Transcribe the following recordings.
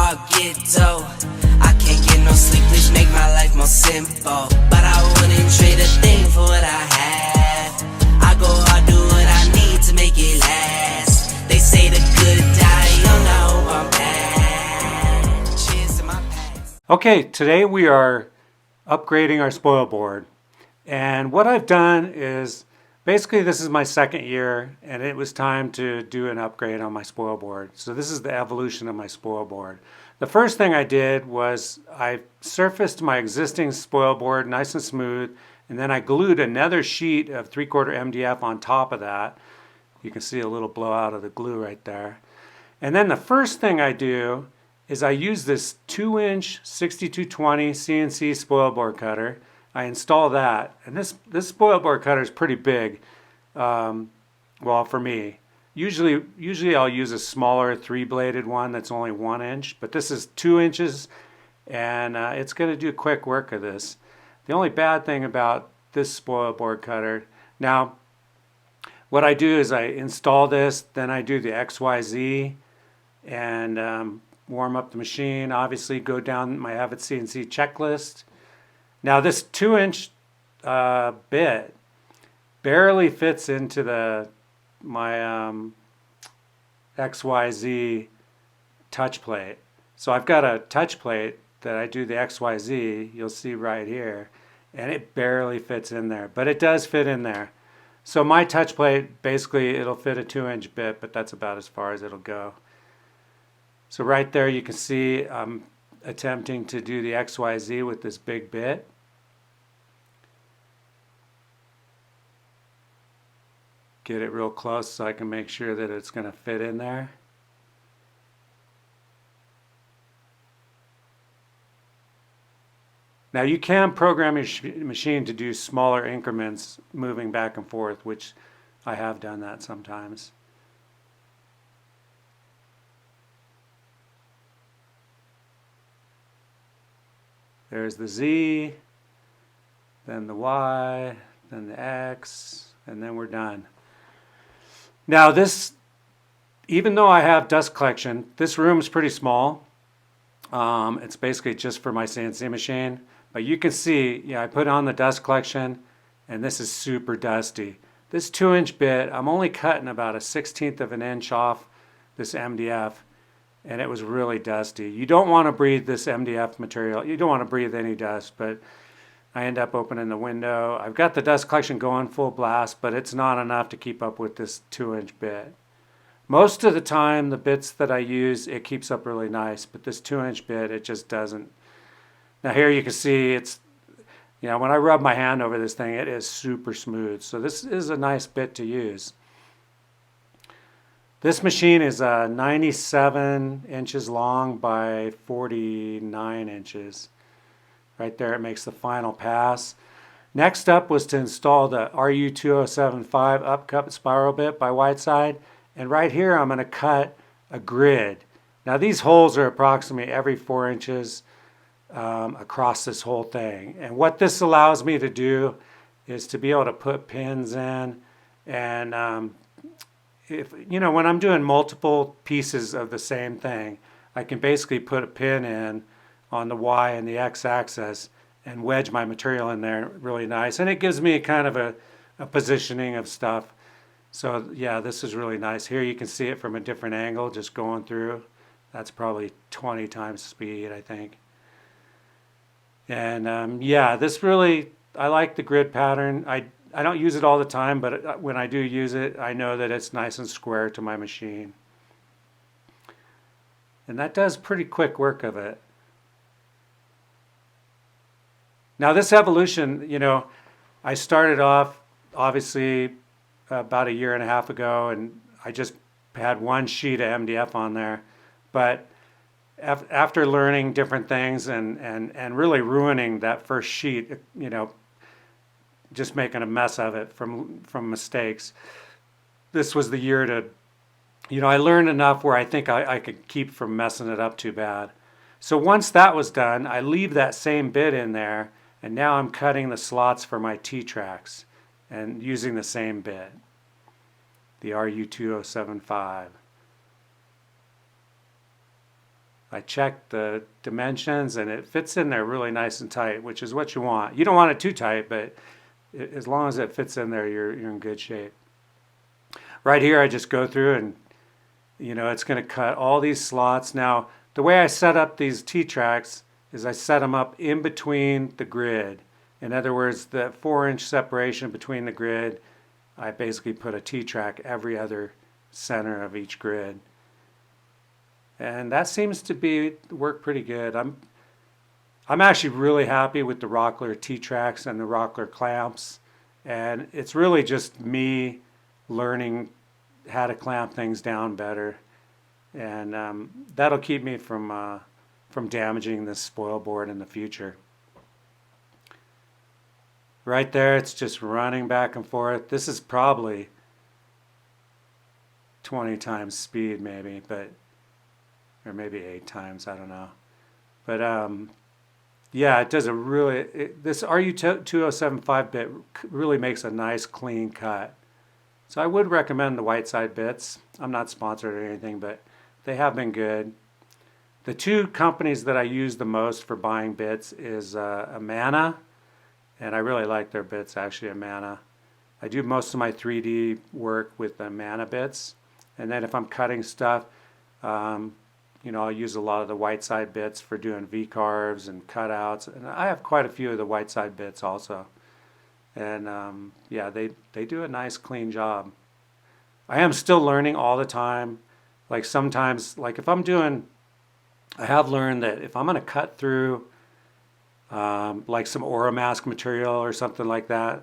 hard, get dough. I can't get no sleep, please make my life more simple. But I wouldn't trade a thing for what I have. I go hard, do what I need to make it last. They say the good die young, I hope I'm bad. Cheers to my past. Okay, today we are upgrading our Spoilboard. And what I've done is, basically this is my second year and it was time to do an upgrade on my Spoilboard. So this is the evolution of my Spoilboard. The first thing I did was I surfaced my existing Spoilboard nice and smooth, and then I glued another sheet of 3/4 MDF on top of that. You can see a little blowout of the glue right there. And then the first thing I do is I use this 2-inch 6220 CNC Spoilboard cutter. I install that, and this Spoilboard cutter is pretty big. Well, for me, usually I'll use a smaller 3-bladed one that's only 1 inch, but this is 2 inches, and it's going to do quick work of this. The only bad thing about this Spoilboard cutter, now what I do is I install this, then I do the XYZ and warm up the machine. Obviously, go down my Avid Cnc checklist. Now this 2-inch bit barely fits into my XYZ touch plate. So I've got a touch plate that I do the XYZ, you'll see right here, and it barely fits in there, but it does fit in there. So my touch plate, basically it'll fit a 2-inch bit, but that's about as far as it'll go. So right there you can see I'm attempting to do the XYZ with this big bit. Get it real close so I can make sure that it's going to fit in there. Now you can program your machine to do smaller increments moving back and forth, which I have done that sometimes. There's the Z, then the Y, then the X, and then we're done. Now this, even though I have dust collection, this room is pretty small. It's basically just for my CNC machine. But you can see, yeah, I put on the dust collection and this is super dusty. This 2-inch bit, I'm only cutting about a 1/16 of an inch off this MDF, and it was really dusty. You don't want to breathe this MDF material. You don't want to breathe any dust, but I end up opening the window. I've got the dust collection going full blast, but it's not enough to keep up with this 2-inch bit. Most of the time, the bits that I use, it keeps up really nice, but this 2-inch bit, it just doesn't. Now here you can see it's, you know, when I rub my hand over this thing, it is super smooth. So this is a nice bit to use. This machine is 97 inches long by 49 inches. Right there it makes the final pass. Next up was to install the RU2075 upcut spiral bit by Whiteside. And right here I'm going to cut a grid. Now these holes are approximately every 4 inches across this whole thing. And what this allows me to do is to be able to put pins in, and if you know, when I'm doing multiple pieces of the same thing, I can basically put a pin in on the Y and the X axis and wedge my material in there really nice, and it gives me kind of a positioning of stuff. So yeah, this is really nice. Here you can see it from a different angle just going through. That's probably 20 times speed, I think. And yeah, this really, I like the grid pattern. I don't use it all the time, but when I do use it, I know that it's nice and square to my machine. And that does pretty quick work of it. Now this evolution, you know, I started off obviously about 1.5 years ago, and I just had 1 sheet of MDF on there. But after learning different things and really ruining that first sheet, you know, just making a mess of it from mistakes, this was the year to, you know, I learned enough where I think I could keep from messing it up too bad. So once that was done, I leave that same bit in there, and now I'm cutting the slots for my T-tracks and using the same bit, the RU2075. I checked the dimensions and it fits in there really nice and tight, which is what you want. You don't want it too tight, but as long as it fits in there, you're in good shape. Right here, I just go through and, it's going to cut all these slots. Now, the way I set up these T-tracks is I set them up in between the grid. In other words, the 4-inch separation between the grid, I basically put a T-track every other center of each grid. And that seems to work pretty good. I'm actually really happy with the Rockler T-tracks and the Rockler clamps. And it's really just me learning how to clamp things down better. And that'll keep me from damaging this spoil board in the future. Right there, it's just running back and forth. This is probably 20 times speed maybe, or maybe 8 times, I don't know. But yeah, it does this RU207 5-bit really makes a nice clean cut. So I would recommend the Whiteside bits. I'm not sponsored or anything, but they have been good. The two companies that I use the most for buying bits is Amana, and I really like their bits actually, Amana. I do most of my 3D work with the Amana bits, and then if I'm cutting stuff, I'll use a lot of the Whiteside bits for doing V-carves and cutouts, and I have quite a few of the Whiteside bits also. And yeah, they do a nice clean job. I am still learning all the time. Like sometimes, like if I'm doing, I have learned that if I'm going to cut through like some Oramask material or something like that,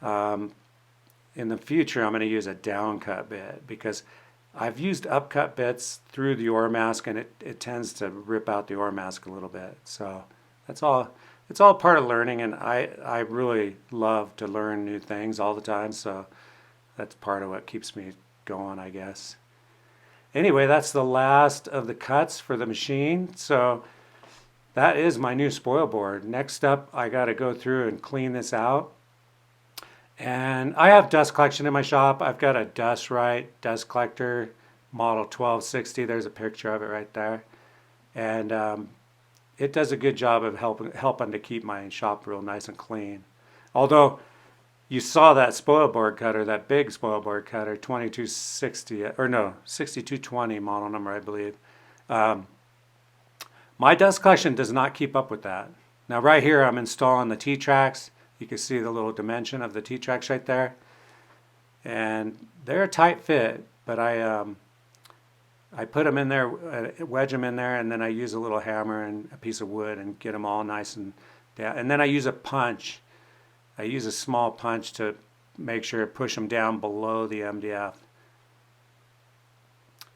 in the future I'm going to use a downcut bit, because I've used upcut bits through the Oramask and it tends to rip out the Oramask a little bit. So that's all. It's all part of learning, and I really love to learn new things all the time, so that's part of what keeps me going, I guess. Anyway, that's the last of the cuts for the machine, so that is my new spoil board. Next up, I got to go through and clean this out. And I have dust collection in my shop. I've got a Dust Right dust collector, model 1260. There's a picture of it right there. And it does a good job of helping to keep my shop real nice and clean. Although you saw that spoil board cutter, that big spoil board cutter, 2260, or no, 6220 model number, I believe. My dust collection does not keep up with that. Now right here I'm installing the T-tracks. You can see the little dimension of the T-tracks right there. And they're a tight fit, but I put them in there, wedge them in there, and then I use a little hammer and a piece of wood and get them all nice and down. And then I use a punch. I use a small punch to make sure to push them down below the MDF.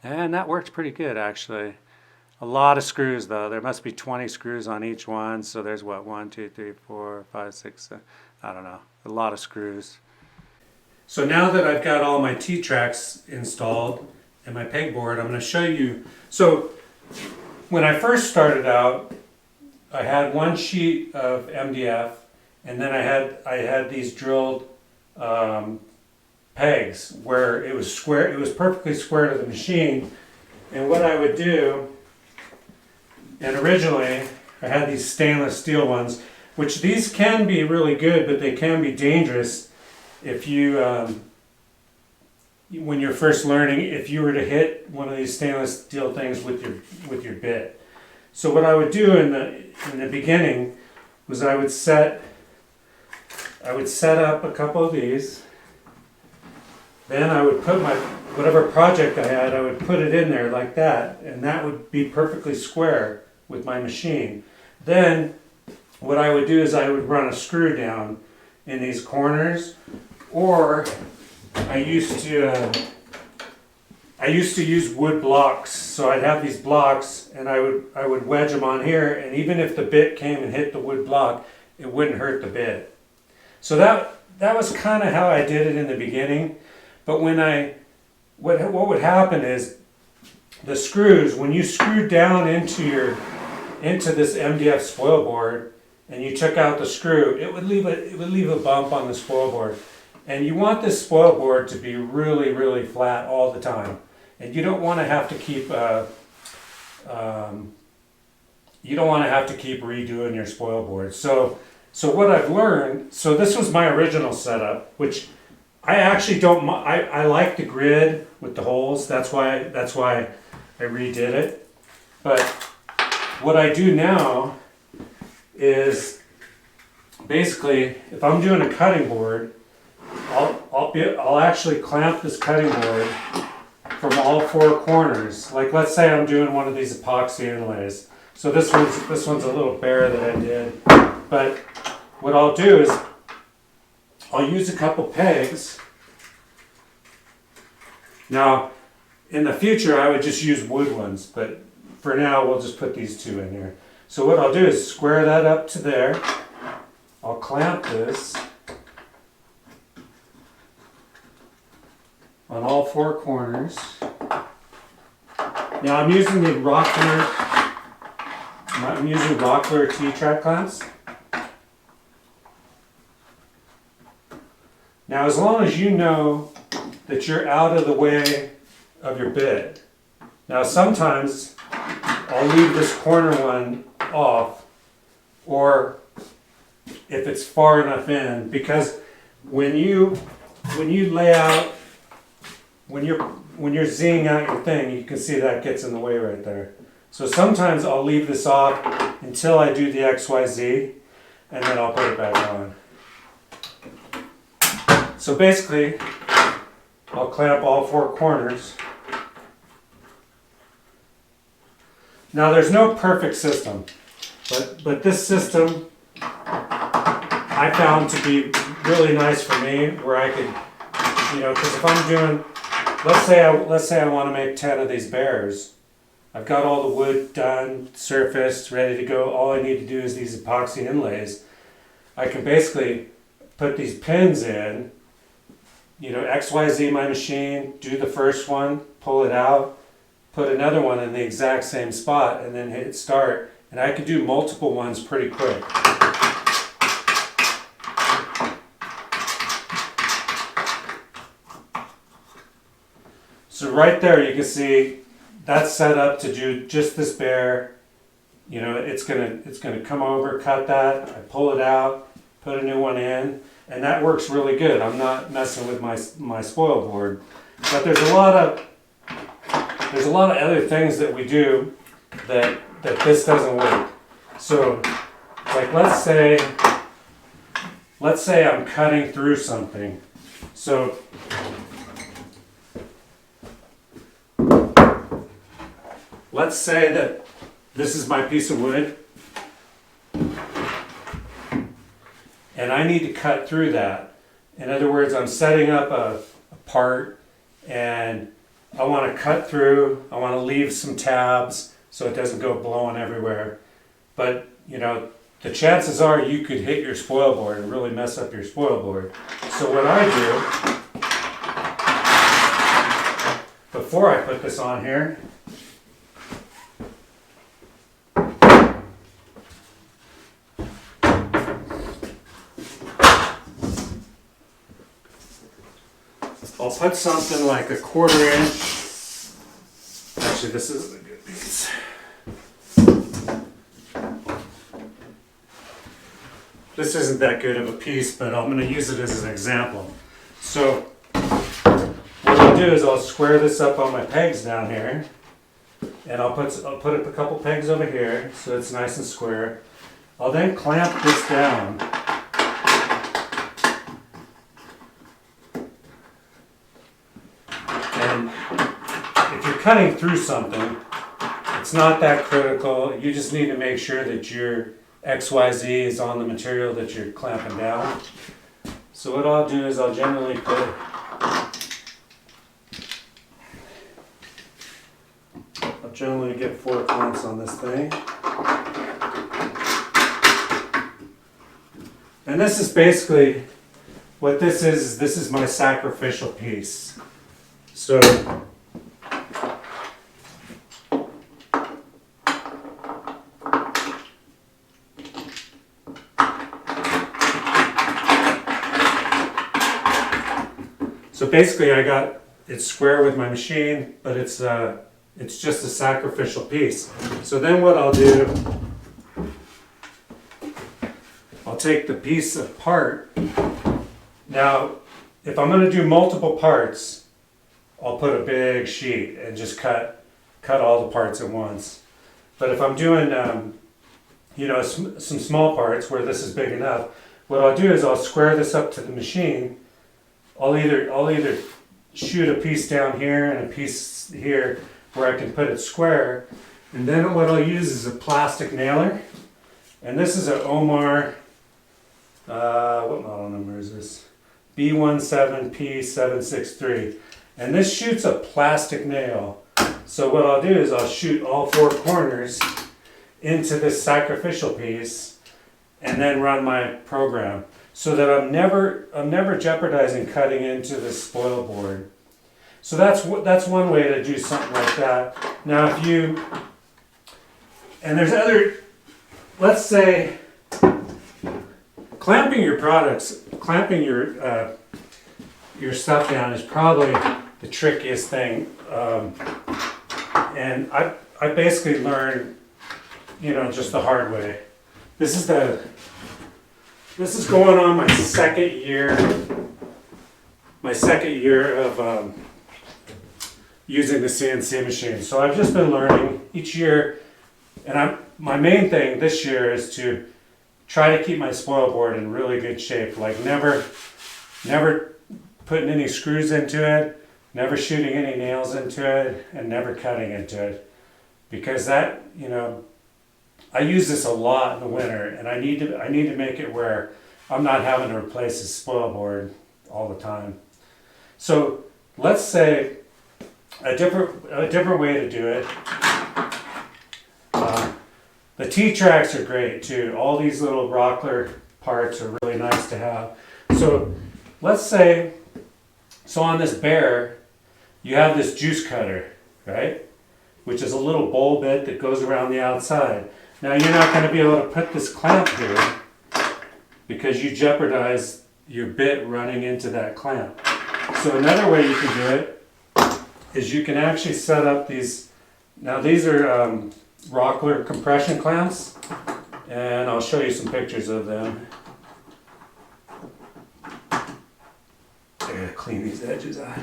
And that works pretty good, actually. A lot of screws, though. There must be 20 screws on each one. So there's what, 1, 2, 3, 4, 5, 6, I don't know. A lot of screws. So now that I've got all my T-tracks installed and my pegboard, I'm going to show you. So when I first started out, I had one sheet of MDF, and then I had these drilled pegs where it was square. It was perfectly square to the machine. And what I would do, and originally I had these stainless steel ones, which these can be really good, but they can be dangerous if you, when you're first learning, if you were to hit one of these stainless steel things with your bit. So what I would do in the beginning was I would set up a couple of these. Then I would put whatever project I had, I would put it in there like that, and that would be perfectly square with my machine. Then what I would do is I would run a screw down in these corners, or I used to use wood blocks. So I'd have these blocks and I would wedge them on here, and even if the bit came and hit the wood block, it wouldn't hurt the bit. So that was kind of how I did it in the beginning. But what would happen is the screws, when you screwed down into this MDF spoil board and you took out the screw, it would leave a bump on the spoil board. And you want this spoil board to be really, really flat all the time. And you don't want to have to keep you don't want to have to keep redoing your spoil board. So what I've learned, so this was my original setup, which I actually don't, I like the grid with the holes. That's why I redid it. But what I do now is basically, if I'm doing a cutting board, I'll actually clamp this cutting board from all four corners. Like, let's say I'm doing one of these epoxy inlays. So this one's a little bare that I did. But what I'll do is I'll use a couple pegs. Now, in the future, I would just use wood ones, but for now, we'll just put these two in here. So what I'll do is square that up to there. I'll clamp this on all four corners. Now I'm using the Rockler T-track clamps. Now, as long as you know that you're out of the way of your bit. Now, sometimes I'll leave this corner one off, or if it's far enough in, because when you lay out, when you're zinging out your thing, you can see that gets in the way right there. So sometimes I'll leave this off until I do the XYZ, and then I'll put it back on. So basically, I'll clamp all four corners. Now, there's no perfect system, but this system I found to be really nice for me, where I could, because if I'm doing, let's say I want to make 10 of these bears. I've got all the wood done, surfaced, ready to go. All I need to do is these epoxy inlays. I can basically put these pins in, XYZ my machine, do the first one, pull it out, put another one in the exact same spot, and then hit start. And I can do multiple ones pretty quick. So right there you can see that's set up to do just this bear. It's gonna come over, cut that, I pull it out, put a new one in, and that works really good. I'm not messing with my spoil board. But there's a lot of other things that we do that this doesn't work. So, like let's say I'm cutting through something. So let's say that this is my piece of wood, and I need to cut through that. In other words, I'm setting up a part, and I want to cut through, I want to leave some tabs so it doesn't go blowing everywhere. But, the chances are you could hit your spoil board and really mess up your spoil board. So what I do, before I put this on here, I'll put something like 1/4 inch. Actually, this isn't a good piece. This isn't that good of a piece, but I'm going to use it as an example. So what I'll do is I'll square this up on my pegs down here, and I'll put a couple pegs over here so it's nice and square. I'll then clamp this down. And if you're cutting through something, it's not that critical. You just need to make sure that your XYZ is on the material that you're clamping down. So what I'll do is I'll generally get 4 clamps on this thing. And this is basically what this is. This is my sacrificial piece. So basically I got it square with my machine, but it's just a sacrificial piece. So then what I'll do take the piece apart. Now, if I'm going to do multiple parts, I'll put a big sheet and just cut all the parts at once. But if I'm doing, you know, some small parts where this is big enough, what I'll do is I'll square this up to the machine. I'll either shoot a piece down here and a piece here where I can put it square. And then what I'll use is a plastic nailer. And this is an Omar, what model number is this? B17P763. And this shoots a plastic nail. So what I'll do is I'll shoot all 4 corners into this sacrificial piece and then run my program, so that I'm never jeopardizing cutting into this spoil board. So that's one way to do something like that. Now if you, and there's other, let's say clamping your products, clamping your stuff down is probably the trickiest thing. And I basically learned, you know, just the hard way. This is going on my second year of using the CNC machine. So I've just been learning each year, and my main thing this year is to try to keep my spoil board in really good shape. Like never putting any screws into it, never shooting any nails into it, and never cutting into it. Because that, you know, I use this a lot in the winter, and I need to make it where I'm not having to replace the spoil board all the time. So let's say a different way to do it. The T-tracks are great too. All these little Rockler parts are really nice to have. So let's say, so on this bear, you have this juice cutter, right? Which is a little bowl bit that goes around the outside. Now you're not going to be able to put this clamp here because you jeopardize your bit running into that clamp. So another way you can do it is you can actually set up these. Now these are Rockler compression clamps, and I'll show you some pictures of them. I gotta clean these edges out.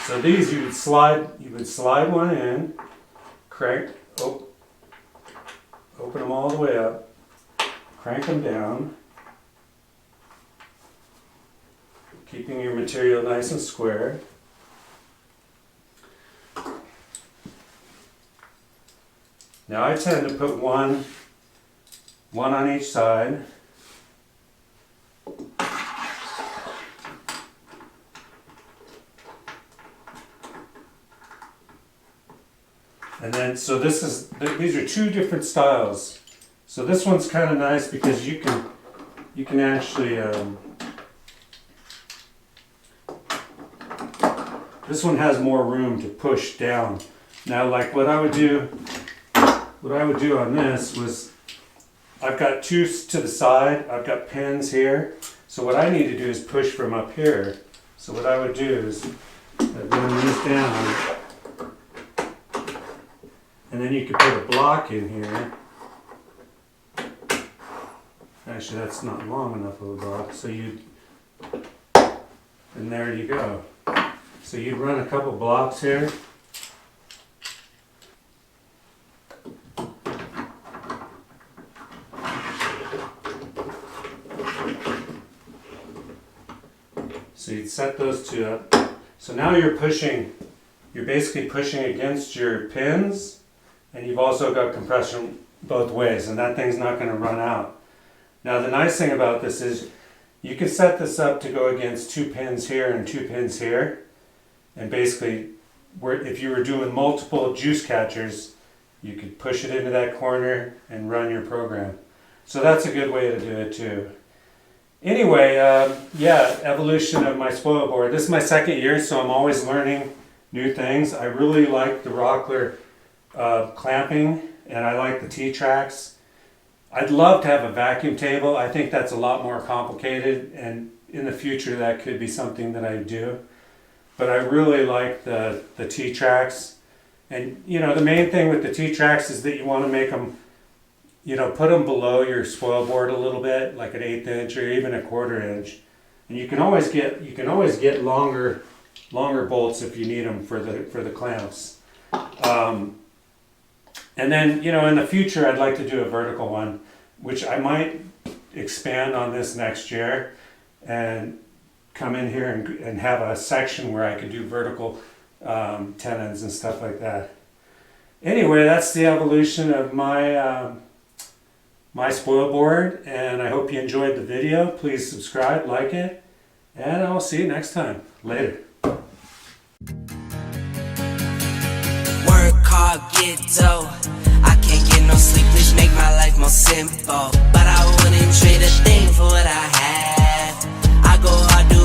So these you would slide one in, crank, open them all the way up, crank them down, keeping your material nice and square. Now I tend to put one on each side. And then, so these are 2 different styles. So this one's kind of nice because you can actually, this one has more room to push down. Now, like what I would do on this was, I've got 2 to the side, I've got pins here. So what I need to do is push from up here. So what I would do is, I'd run these down, and then you could put a block in here. Actually, that's not long enough of a block. So and there you go. So you'd run a couple blocks here. So you'd set those 2 up. So now you're basically pushing against your pins. And you've also got compression both ways, and that thing's not going to run out. Now the nice thing about this is you can set this up to go against 2 pins here and 2 pins here. And basically, if you were doing multiple juice catchers, you could push it into that corner and run your program. So that's a good way to do it too. Anyway, yeah, evolution of my spoil board. This is my second year, so I'm always learning new things. I really like the Rockler clamping, and I like the T-tracks. I'd love to have a vacuum table. I think that's a lot more complicated, and in the future that could be something that I do. But I really like the T-tracks, And you know, the main thing with the T-tracks is that you want to make them, you know, put them below your spoil board a little bit, like an 1/8 inch or even a 1/4 inch. And you can always get longer bolts if you need them for the clamps. And then, you know, in the future, I'd like to do a vertical one, which I might expand on this next year and come in here and have a section where I can do vertical tenons and stuff like that. Anyway, that's the evolution of my my spoil board, and I hope you enjoyed the video. Please subscribe, like it, and I'll see you next time. Later. Work hard, get dough. I can't get no sleep, which make my life more simple. But I wouldn't trade a thing for what I have. I go hard, do